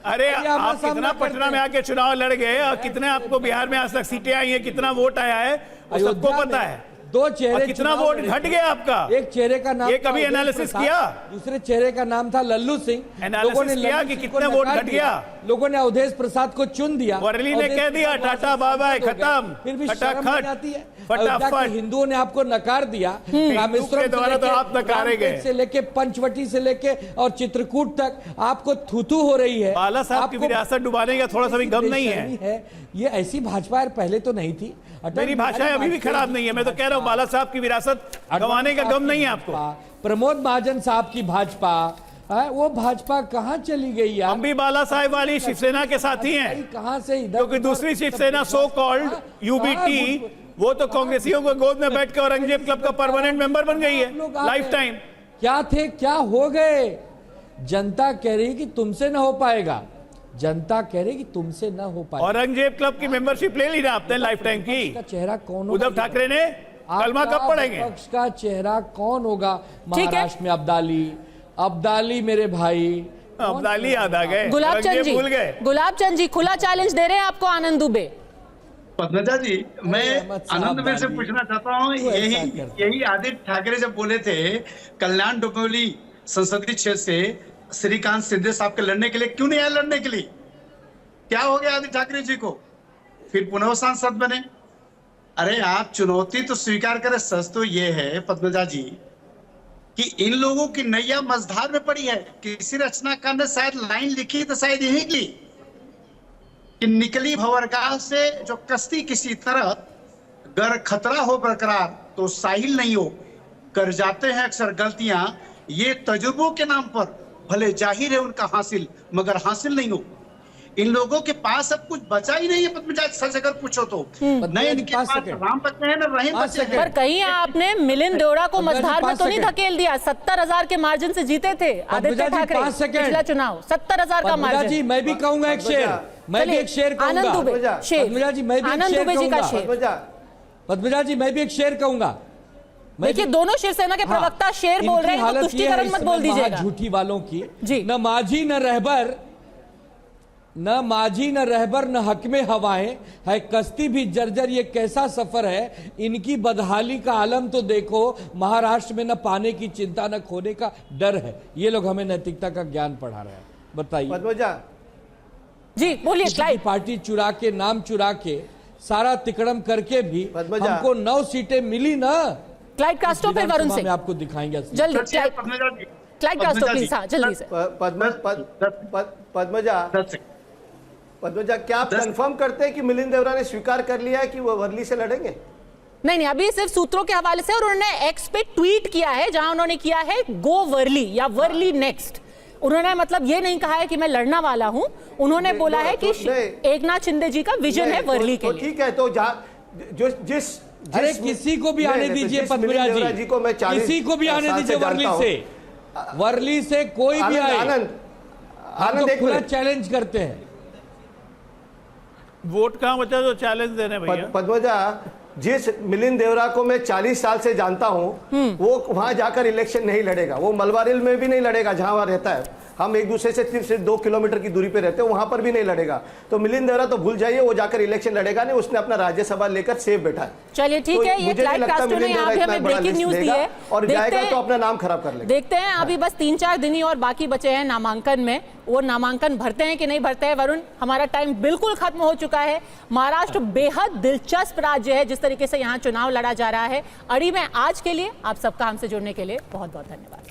अरे आप कितना पटना में आके चुनाव लड़ गए और कितने आपको बिहार में आज तक सीटें आई हैं, कितना वोट आया है वो सबको पता है। दो चेहरे, कितना वोट घट गया आपका? एक चेहरे का नाम ये कभी एनालिसिस किया? दूसरे चेहरे का नाम था लल्लू सिंह। एनालिसिस किया कि कितने वोट घट गया? लोगों ने अवधेश प्रसाद को चुन दिया, वर्ली ने कह दिया टाटा बाय बाय खत्म, फिर भी शर्म नहीं आती है। फटाफट हिंदुओं ने आपको नकार दिया। रामेश्वरम के द्वारा तो आप नकारे गए, से लेके पंचवटी से लेके और चित्रकूट तक आपको थूथू हो रही है। बाला साहब की विरासत डुबाने का थोड़ा सा भी गम नहीं है। ये ऐसी भाजपा पहले तो नहीं थी। मेरी भाषा अभी भी खराब नहीं है, मैं तो कह रहा हूँ बाला साहब की विरासत गंवाने का गम नहीं है आपको। प्रमोद महाजन साहब की भाजपा, वो भाजपा कहाँ चली गई यार? हम भी बाला साहब वाली शिवसेना के साथी हैं। कहाँ से इधर? क्योंकि दूसरी शिवसेना सो कॉल्ड यूबीटी, वो तो कांग्रेसियों को गोद में बैठ के औरंगजेब क्लब का परमानेंट मेंबर बन गई है लाइफ टाइम। क्या थे क्या हो गए? जनता कह रही कि तुमसे ना हो पाएगा, जनता कह रही कि तुमसे ना हो पाएगा। औरंगजेब क्लब की मेंबरशिप ले ली ना आपने लाइफ टाइम की। का चेहरा कौन? उद्धव ठाकरे ने कलमा कब पढ़ेंगे? विपक्ष का चेहरा कौन होगा महाराष्ट्र में? अब्दाली मेरे भाई, अब्दाली याद आ गए, गुलाबचंद जी भूल गए। गुलाबचंद जी खुला चैलेंज दे रहे हैं आपको आनंद दुबे। पद्मजा जी, मैं आनंद दुबे से पूछना चाहता हूँ, यही आदित्य ठाकरे जब बोले थे कल्याण डोंबिवली संसदीय क्षेत्र से श्रीकांत शिंदे साहब के लड़ने के लिए, क्यों नहीं आए लड़ने के लिए? क्या हो गया आदित्य ठाकरे जी को? फिर पुनः सांसद बने। अरे आप चुनौती तो स्वीकार करें। सच तो ये है पद्मजा जी कि इन लोगों की नैया मझधार में पड़ी है। किसी रचनाकार ने शायद लाइन लिखी तो शायद यही की कि निकली भंवरगाह से जो कश्ती किसी तरह, गर खतरा हो बरकरार तो साहिल नहीं हो, कर जाते हैं अक्सर गलतियां ये तजुर्बों के नाम पर, भले जाहिर है उनका हासिल मगर हासिल नहीं हो। इन लोगों के पास अब कुछ बचा ही नहीं है पद्मजा, सच अगर पूछो तो। नहीं इनके पास राम बचे हैं न रहीम बचे हैं। पर कहीं आपने मिलिंद देवड़ा को मझधार में तो नहीं धकेल दिया? 70,000 के मार्जिन से जीते थे आदित्य ठाकरे पिछला चुनाव, 70,000 का मार्जिन। जी मैं भी कहूंगा एक शेर, मैं भी एक शेर कहूंगा। आनंद दुबे शेर, पद्मजा जी मैं भी आनंद दुबे जी का शेर। पद्मजा जी मैं भी एक शेर कहूंगा। देखिए दोनों शिवसेना के प्रवक्ता शेर बोल रहे हैं, तो तुष्टिकरण मत बोल दीजिएगा। झूठी वालों की जी। न माझी न रहबर, न माझी न रहबर न हक में हवाएं, है कश्ती भी जर्जर ये कैसा सफर है। इनकी बदहाली का आलम तो देखो, महाराष्ट्र में न पाने की चिंता न खोने का डर है। ये लोग हमें नैतिकता का ज्ञान पढ़ा रहे हैं। बताइए पद्मजा जी, बोलिए। पार्टी चुरा के, नाम चुरा के, सारा तिकड़म करके भी हमको 9 सीटें मिली ना। क्लाइड कास्ट्रो फिर वरुण सिंह आपको दिखाएंगे जल्दी। क्लाइड कास्ट्रो प्लीज, हाँ जल्दी से। पद्मजा क्या आप कंफर्म करते हैं कि मिलिंद देवरा ने स्वीकार कर लिया है कि वो वर्ली से लड़ेंगे? नहीं, अभी सिर्फ सूत्रों के हवाले से, और उन्होंने एक्स पे ट्वीट किया है जहां उन्होंने किया है गो वर्ली या वर्ली नेक्स्ट। उन्होंने मतलब ये नहीं कहा है कि मैं लड़ना वाला हूं, उन्होंने बोला है कि एकनाथ शिंदे जी का विजन है वर्ली के लिए। ठीक है, तो जिस अरे किसी को भी आने दीजिए पद्मजा जी को, मैं किसी को भी आने दीजिए वर्ली से कोई भी आए। आनंद खुला चैलेंज करते हैं। वोट कहाँ बचा जो चैलेंज देने भैया? पद्मजा, जिस मिलिंद देवरा को मैं 40 साल से जानता हूं, वो वहां जाकर इलेक्शन नहीं लड़ेगा। वो मलवारिल में भी नहीं लड़ेगा जहां वहां रहता है। हम एक दूसरे से सिर्फ 2 किलोमीटर की दूरी पे रहते हैं, वहां पर भी नहीं लड़ेगा। तो मिलिंद देवरा तो भूल जाइए, वो जाकर इलेक्शन लड़ेगा नहीं। उसने अपना राज्यसभा लेकर सेफ बैठा है। चलिए ठीक है, ये क्लाइड कास्ट्रो ने यहाँ पे हमें ब्रेकिंग न्यूज दी है और जाएगा तो अपना नाम खराब कर लेगा। देखते हैं, अभी बस 3-4 दिन ही और बाकी बचे हैं नामांकन में। वो नामांकन भरते हैं कि नहीं भरते हैं। वरुण, हमारा टाइम बिल्कुल खत्म हो चुका है। महाराष्ट्र बेहद दिलचस्प राज्य है, जिस तरीके से यहाँ चुनाव लड़ा जा रहा है। अड़ी में आज के लिए आप सबका हमसे जुड़ने के लिए बहुत बहुत धन्यवाद।